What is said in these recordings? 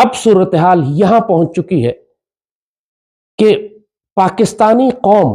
अब सूरत हाल यहां पहुंच चुकी है कि पाकिस्तानी कौम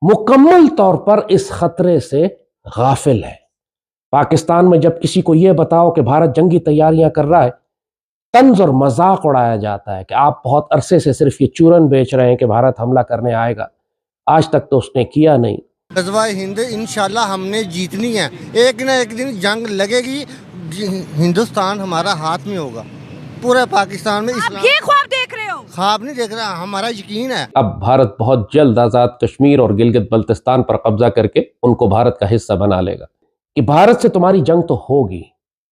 मुकम्मल तौर पर इस खतरे से गाफिल है। पाकिस्तान में जब किसी को यह बताओ कि भारत जंगी तैयारियां कर रहा है, तंज और मजाक उड़ाया जाता है कि आप बहुत अरसे से सिर्फ ये चूरन बेच रहे हैं कि भारत हमला करने आएगा, आज तक तो उसने किया नहीं। गज़वा हिंद इंशाल्लाह हमने जीतनी है, एक ना एक दिन जंग लगेगी, हिंदुस्तान हमारा हाथ में होगा। पूरे पाकिस्तान में आप ये ख्वाब देख रहे हो? ख्वाब नहीं देख रहा, हमारा यकीन है। अब भारत बहुत जल्द आजाद कश्मीर और गिलगित बल्तिस्तान पर कब्जा करके उनको भारत का हिस्सा बना लेगा। कि भारत से तुम्हारी जंग तो होगी,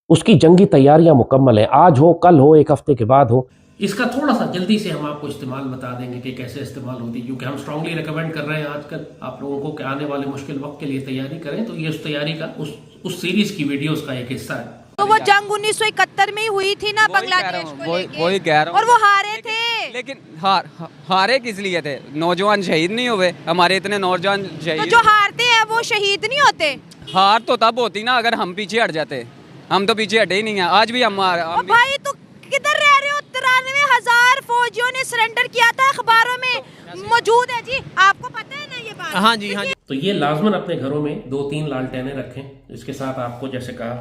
उसकी जंगी तैयारियां मुकम्मल है, आज हो, कल हो, एक हफ्ते के बाद हो। इसका थोड़ा सा जल्दी से हम आपको इस्तेमाल बता देंगे कि कैसे इस्तेमाल होती है, क्योंकि हम स्ट्रांगली रिकमेंड कर रहे हैं आजकल आप लोगों को कि आने वाले मुश्किल वक्त के लिए तैयारी करें। तो ये उस तैयारी का उस सीरीज की वीडियोस का एक हिस्सा है। तो वो जंग 1971 में ही हुई थी ना बांग्लादेश को लेके, वही कह रहा हूँ, और वो हारे थे। लेकिन हारे किस लिए थे? नौजवान शहीद नहीं हुए हमारे? इतने नौजवान तो शहीद, जो हारते हैं वो शहीद नहीं होते? हार तो तब होती ना अगर हम पीछे हट जाते। हम तो पीछे हटे ही नहीं है, आज भी हम भाई तो किधर रह रहे हो? 93,000 फौजियों ने सरेंडर किया था, अखबारों में मौजूद है जी, आपको पता है ना ये बात? हाँ जी, हाँ जी। तो ये लाजमन अपने घरों में 2-3 लालटेनें रखें। इसके साथ आपको जैसे कहा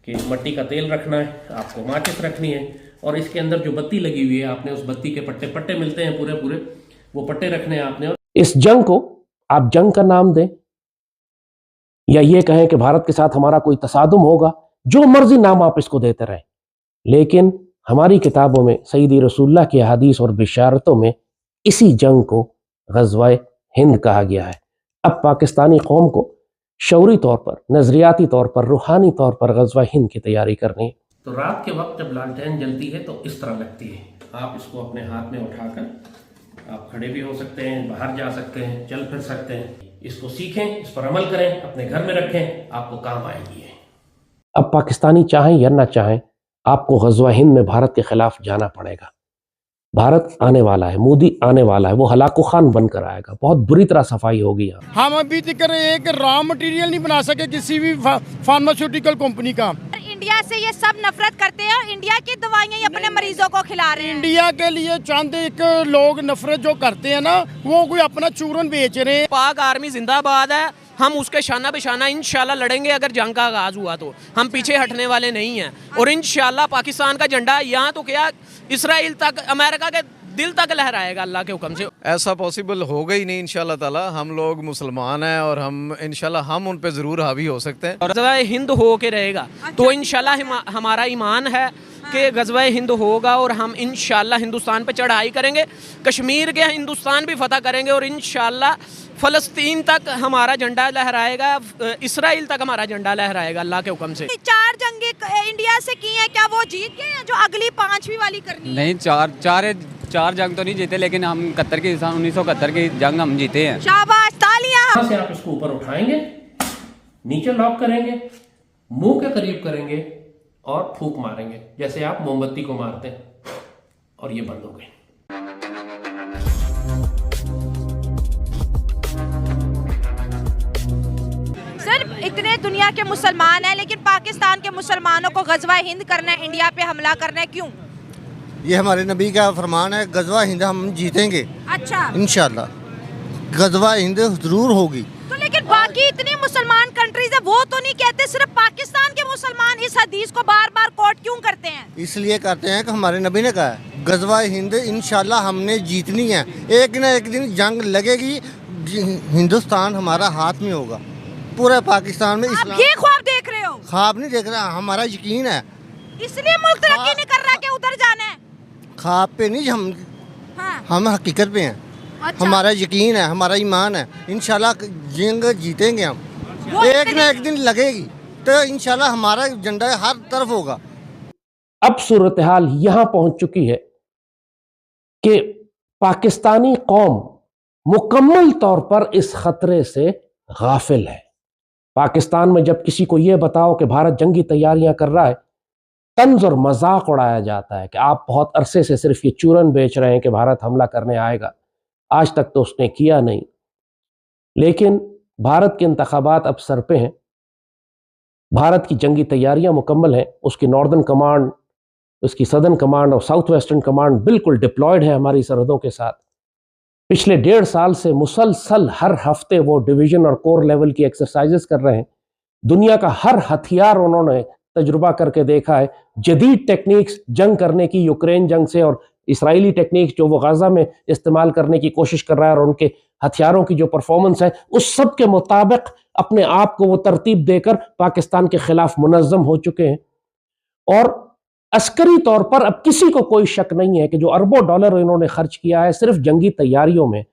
कि मट्टी का तेल रखना है, आपको माचिस रखनी है, और इसके अंदर जो बत्ती लगी हुई है आपने उस बत्ती के पट्टे पट्टे मिलते हैं पूरे पूरे, वो पट्टे रखने हैं आपने। इस जंग को आप जंग का नाम दें या ये कहें कि भारत के साथ हमारा कोई तसादुम होगा, जो मर्जी नाम आप इसको देते रहें, लेकिन हमारी किताबों में सईदी रसूलुल्लाह की हदीस और बिशारतों में इसी जंग को ग़ज़वा-ए हिंद कहा गया है। अब पाकिस्तानी कौम को शौरी तौर पर, नजरियाती तौर पर, रूहानी तौर पर ग़ज़वा-ए हिंद की तैयारी करनी है। तो रात के वक्त जब लालटेन जलती है तो इस तरह लगती है। आप इसको अपने हाथ में उठाकर आप खड़े भी हो सकते हैं, बाहर जा सकते हैं, चल फिर सकते हैं। इसको सीखें, इस पर अमल करें, अपने घर में रखें, आपको काम आएगी। अब पाकिस्तानी चाहें या ना चाहें, आपको ग़ज़वा-ए हिंद में भारत के खिलाफ जाना पड़ेगा। भारत आने वाला है, मोदी आने वाला है, वो हलाकू खान बनकर आएगा, बहुत बुरी तरह सफाई होगी यहाँ। हम अभी तक एक रॉ मटेरियल नहीं बना सके किसी भी फार्मास्यूटिकल कंपनी का। इंडिया से ये सब नफरत करते हैं और इंडिया की दवाइयाँ ही अपने मरीजों को खिला रहे हैं। इंडिया के लिए चंद एक लोग नफरत जो करते हैं ना, वो कोई अपना चूरन बेच रहे हैं। पाक आर्मी जिंदाबाद है, हम उसके शाना बिशाना इंशाल्लाह लड़ेंगे। अगर जंग का आगाज हुआ तो हम पीछे हटने वाले नहीं हैं, और इंशाल्लाह पाकिस्तान का झंडा यहाँ तो क्या इसराइल तक, अमेरिका के दिल तक लहराएगा अल्लाह के हुक्म से। ऐसा पॉसिबल होगा ही नहीं इंशाल्लाह ताला। हम लोग मुसलमान हैं और हम इंशाल्लाह हम उन पे ज़रूर हावी हो सकते हैं। और ग़ज़वा-ए हिंद हो के रहेगा तो इंशाल्लाह हमारा ईमान है कि ग़ज़वा-ए हिंद होगा और हम इंशाल्लाह हिंदुस्तान पे चढ़ाई करेंगे, कश्मीर के हिंदुस्तान भी फतह करेंगे, और इंशाल्लाह फ़लस्तीन तक हमारा झंडा लहराएगा, इसराइल तक हमारा झंडा लहराएगा अल्लाह के हुक्म से। 4 जंगे इंडिया से की हैं, क्या वो जीत गए हैं जो अगली 5वीं वाली करनी है? नहीं, चार जंग तो नहीं जीते, लेकिन हम 1971 की जंग हम जीते हैं। शाबाश, तालियां। यहाँ से आप इसको ऊपर उठाएंगे, नीचे लॉक करेंगे, मुंह के करीब करेंगे और फूंक मारेंगे जैसे आप मोमबत्ती को मारते हैं, और ये बंद हो गई। सर, इतने दुनिया के मुसलमान हैं, लेकिन पाकिस्तान के मुसलमानों को ग़ज़वा-ए हिंद करना है, इंडिया पे हमला करना है, क्यों? ये हमारे नबी का फरमान है, गज़वा हिंद हम जीतेंगे अच्छा, इंशाल्लाह। गज़वा हिंद जरूर होगी। तो लेकिन बाकी इतनी मुसलमान कंट्रीज है, वो तो नहीं कहते, सिर्फ पाकिस्तान के मुसलमान इस हदीस को बार बार कोट क्यों करते हैं? इसलिए करते हैं कि हमारे नबी ने कहा है, गज़वा हिंद इंशाल्लाह हमने जीतनी है, एक ना एक दिन जंग लगेगी, हिंदुस्तान हमारा हाथ में होगा। पूरे पाकिस्तान में आप ये ख्वाब देख रहे हो? ख्वाब नहीं देख रहा, हमारा यकीन है। इसलिए मुल्क तरक्की नहीं कर रहा कि उधर जाना है? ख्वाब पे नहीं, हाँ। हम हकीकत पे हैं। अच्छा। हमारा यकीन है, हमारा ईमान है, इंशाल्लाह जंग जीतेंगे हम। एक ना एक दिन लगेगी तो इंशाल्लाह हमारा झंडा हर तरफ होगा। अब सूरत हाल यहां पहुंच चुकी है कि पाकिस्तानी कौम मुकम्मल तौर पर इस खतरे से गाफिल है। पाकिस्तान में जब किसी को यह बताओ कि भारत जंगी तैयारियां कर रहा है, तंज और मजाक उड़ाया जाता है कि आप बहुत अरसे से सिर्फ ये चूरन बेच रहे हैं कि भारत हमला करने आएगा, आज तक तो उसने किया नहीं। लेकिन भारत के इंतखाबात अब सर पे हैं, भारत की जंगी तैयारियां मुकम्मल हैं, उसकी नॉर्दर्न कमांड उसकी सदर्न कमांड और साउथ वेस्टर्न कमांड बिल्कुल डिप्लॉयड है हमारी सरहदों के साथ। पिछले 1.5 साल से मुसलसल हर हफ्ते वो डिवीजन और कोर लेवल की एक्सरसाइजेस कर रहे हैं। दुनिया का हर हथियार उन्होंने तजुर्बा करके देखा है। जदीद टेक्निक्स जंग करने की यूक्रेन जंग से और इसराइली टेक्निक्स जो वो गाजा में इस्तेमाल करने की कोशिश कर रहा है और उनके हथियारों की जो परफॉर्मेंस है उस सब के मुताबिक अपने आप को वो तरतीब देकर पाकिस्तान के खिलाफ मुनज़्ज़म हो चुके हैं। और अस्करी तौर पर अब किसी को कोई शक नहीं है कि जो अरबों डॉलर इन्होंने खर्च किया है सिर्फ जंगी तैयारियों में,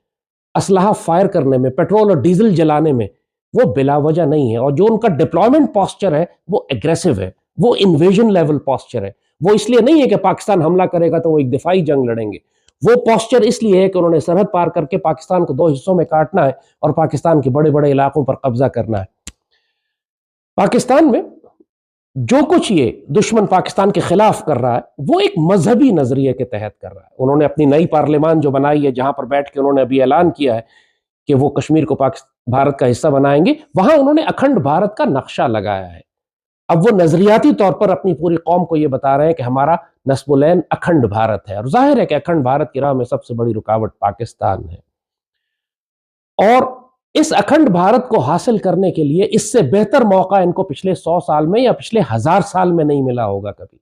असलहा फायर करने में, पेट्रोल और डीजल जलाने में, वो बिला वजह नहीं है। और जो उनका डिप्लॉयमेंट पॉस्चर है वो एग्रेसिव है, वो इन्वेजन लेवल पॉस्चर है। वो इसलिए नहीं है कि पाकिस्तान हमला करेगा तो वो एक दिफाई जंग लड़ेंगे। वो पॉस्चर इसलिए है कि उन्होंने सरहद पार करके पाकिस्तान को 2 हिस्सों में काटना है और पाकिस्तान के बड़े बड़े इलाकों पर कब्जा करना है। पाकिस्तान में जो कुछ ये दुश्मन पाकिस्तान के खिलाफ कर रहा है वो एक मजहबी नजरिए के तहत कर रहा है। उन्होंने अपनी नई पार्लियामान जो बनाई है, जहां पर बैठ के उन्होंने अभी ऐलान किया है कि वो कश्मीर को भारत का हिस्सा बनाएंगे, वहां उन्होंने अखंड भारत का नक्शा लगाया है। अब वो नजरियाती तौर पर अपनी पूरी कौम को ये बता रहे हैं कि हमारा नस्बुलैन अखंड भारत है। और जाहिर है कि अखंड भारत की राह में सबसे बड़ी रुकावट पाकिस्तान है। और इस अखंड भारत को हासिल करने के लिए इससे बेहतर मौका इनको पिछले 100 साल में या पिछले 1000 साल में नहीं मिला होगा कभी।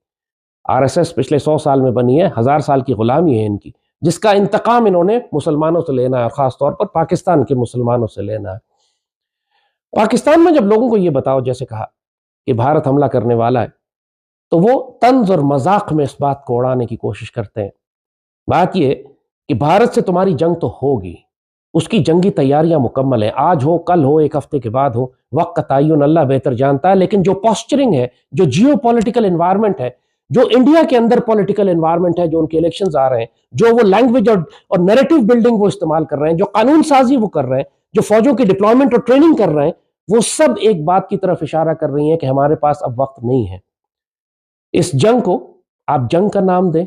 आरएसएस पिछले 100 साल में बनी है, 1000 साल की गुलामी है इनकी, जिसका इंतकाम इन्होंने मुसलमानों से लेना है और खासतौर पर पाकिस्तान के मुसलमानों से लेना है। पाकिस्तान में जब लोगों को यह बताओ, जैसे कहा कि भारत हमला करने वाला है, तो वो तंज और मजाक में इस बात को उड़ाने की कोशिश करते हैं। बात यह कि भारत से तुम्हारी जंग तो होगी, उसकी जंगी तैयारियां मुकम्मल है, आज हो, कल हो, एक हफ्ते के बाद हो, वक्त का तयन अल्लाह बेहतर जानता है। लेकिन जो पॉस्चरिंग है, जो जियो पॉलिटिकल एनवायरमेंट है, जो इंडिया के अंदर पॉलिटिकल एनवायरनमेंट है, जो उनके इलेक्शंस आ रहे हैं, जो वो लैंग्वेज और नैरेटिव बिल्डिंग वो इस्तेमाल कर रहे हैं, जो कानून साजी वो कर रहे हैं, जो फौजों की डिप्लॉयमेंट और ट्रेनिंग कर रहे हैं, वो सब एक बात की तरफ इशारा कर रही है कि हमारे पास अब वक्त नहीं है। इस जंग को आप जंग का नाम दें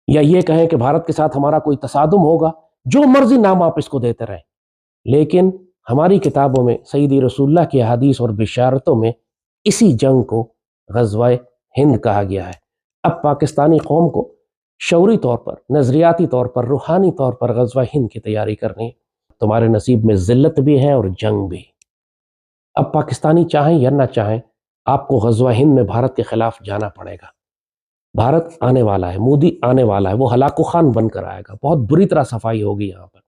या ये कहें कि भारत के साथ हमारा कोई तसादुम होगा, जो मर्जी नाम आप इसको देते रहें, लेकिन हमारी किताबों में सईदी रसूलुल्लाह की हदीस और बिशारतों में इसी जंग को ग़ज़वा-ए हिंद कहा गया है। अब पाकिस्तानी कौम को शौरी तौर पर, नज़रियाती तौर पर, रूहानी तौर पर ग़ज़वा-ए हिंद की तैयारी करनी है। तुम्हारे नसीब में ज़िल्लत भी है और जंग भी। अब पाकिस्तानी चाहें या ना चाहें, आपको ग़ज़वा-ए हिंद में भारत के खिलाफ जाना पड़ेगा। भारत आने वाला है, मोदी आने वाला है, वो हलाकु खान बनकर आएगा, बहुत बुरी तरह सफाई होगी यहाँ पर।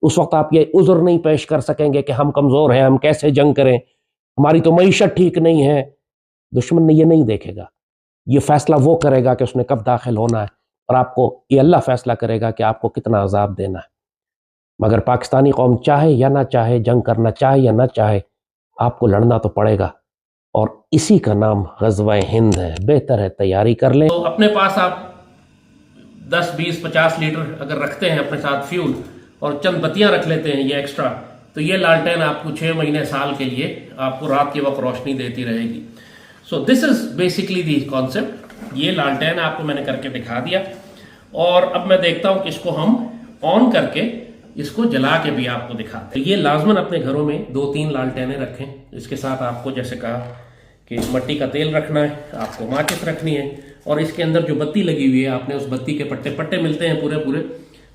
उस वक्त आप ये उज़्र नहीं पेश कर सकेंगे कि हम कमज़ोर हैं, हम कैसे जंग करें, हमारी तो मईशत ठीक नहीं है। दुश्मन ने ये नहीं देखेगा, ये फैसला वो करेगा कि उसने कब दाखिल होना है, और आपको ये अल्लाह फैसला करेगा कि आपको कितना अजाब देना है। मगर पाकिस्तानी कौम चाहे या ना चाहे, जंग करना चाहे या ना चाहे, आपको लड़ना तो पड़ेगा, और इसी का नाम ग़ज़वा-ए हिंद है। बेहतर है तैयारी कर लें। तो अपने पास आप 10, 20, 50 लीटर अगर रखते हैं अपने साथ फ्यूल, और चंद बत्तियां रख लेते हैं ये एक्स्ट्रा, तो ये लालटेन आपको 6 महीने, साल के लिए आपको रात के वक्त रोशनी देती रहेगी। So this is basically the concept. ये लालटेन आपको मैंने करके दिखा दिया, और अब मैं देखता हूं कि इसको हम ऑन करके इसको जला के भी आपको दिखाते हैं। ये लाजमन अपने घरों में 2-3 लालटेनें रखें। इसके साथ आपको जैसे कहा कि मट्टी का तेल रखना है, आपको माचिस रखनी है, और इसके अंदर जो बत्ती लगी हुई है, आपने उस बत्ती के पट्टे मिलते हैं पूरे पूरे,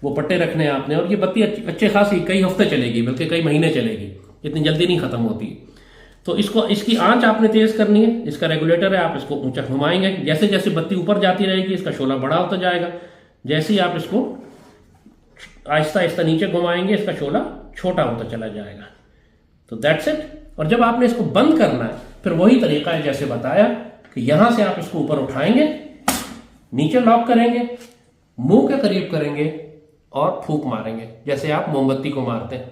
वो पट्टे रखने हैं आपने। और ये बत्ती अच्छे खासी कई हफ्ते चलेगी, बल्कि कई महीने चलेगी, इतनी जल्दी नहीं खत्म होती। तो इसकी आंच आपने तेज करनी है। इसका रेगुलेटर है, आप इसको ऊंचा घुमाएंगे, जैसे जैसे बत्ती ऊपर जाती रहेगी इसका शोला बड़ा होता जाएगा। जैसे ही आप इसको आहिस्ता आहिस्ता नीचे घुमाएंगे, इसका शोला छोटा होता चला जाएगा। तो दैट्स इट। और जब आपने इसको बंद करना है, फिर वही तरीका है जैसे बताया कि यहां से आप इसको ऊपर उठाएंगे, नीचे लॉक करेंगे, मुंह के करीब करेंगे और फूंक मारेंगे, जैसे आप मोमबत्ती को मारते हैं।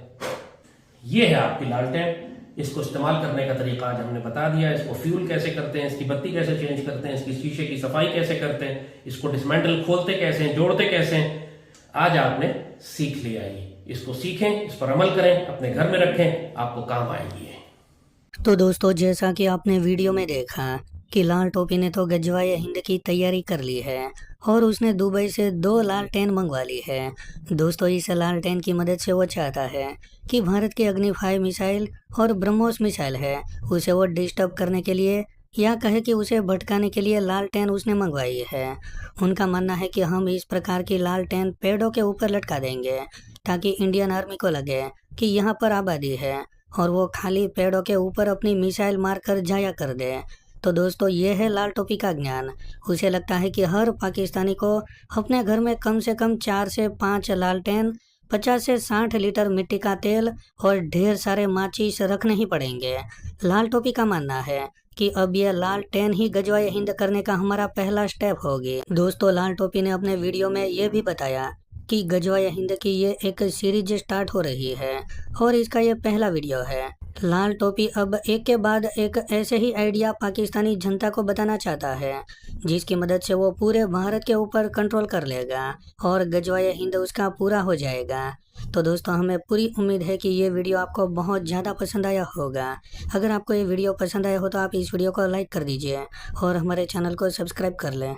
ये है आपकी लालटेन। इसको इस्तेमाल करने का तरीका आज हमने बता दिया। इसको फ्यूल कैसे करते हैं, इसकी बत्ती कैसे चेंज करते हैं, इसकी शीशे की सफाई कैसे करते हैं, इसको डिसमेंटल खोलते कैसे हैं, जोड़ते कैसे हैं, आज आपने सीख लिया। इसको सीखें, इस पर अमल करें, अपने घर में रखें, आपको काम आएगी। तो दोस्तों, जैसा कि आपने वीडियो में देखा कि लाल टोपी ने तो ग़ज़वा-ए हिंद की तैयारी कर ली है और उसने दुबई से 2 लालटेन मंगवा ली है। दोस्तों, इस लालटेन की मदद से वो चाहता है कि भारत के अग्नि 5 मिसाइल और ब्रह्मोस मिसाइल है, उसे वो डिस्टर्ब करने के लिए या कहे कि उसे भटकाने के लिए लालटेन उसने मंगवाई है। उनका मानना है कि हम इस प्रकार की लालटेन पेड़ों के ऊपर लटका देंगे ताकि इंडियन आर्मी को लगे कि यहाँ पर आबादी है और वो खाली पेड़ों के ऊपर अपनी मिसाइल मारकर जाया कर दे। तो दोस्तों ये है लाल टोपी का ज्ञान। उसे लगता है कि हर पाकिस्तानी को अपने घर में कम से कम 4 से 5 लालटेन, 50 से 60 लीटर मिट्टी का तेल और ढेर सारे माचिस रखने ही पड़ेंगे। लाल टोपी का मानना है कि अब यह लालटेन ही गजवाए हिंद करने का हमारा पहला स्टेप होगी। दोस्तों लाल टोपी ने अपने वीडियो में ये भी बताया कि गजवाए हिंद की ये एक सीरीज स्टार्ट हो रही है और इसका ये पहला वीडियो है। लाल टोपी अब एक के बाद एक ऐसे ही आइडिया पाकिस्तानी जनता को बताना चाहता है जिसकी मदद से वो पूरे भारत के ऊपर कंट्रोल कर लेगा और गजवाए हिंद उसका पूरा हो जाएगा। तो दोस्तों हमें पूरी उम्मीद है कि ये वीडियो आपको बहुत ज़्यादा पसंद आया होगा। अगर आपको ये वीडियो पसंद आया हो तो आप इस वीडियो को लाइक कर दीजिए और हमारे चैनल को सब्सक्राइब कर लें।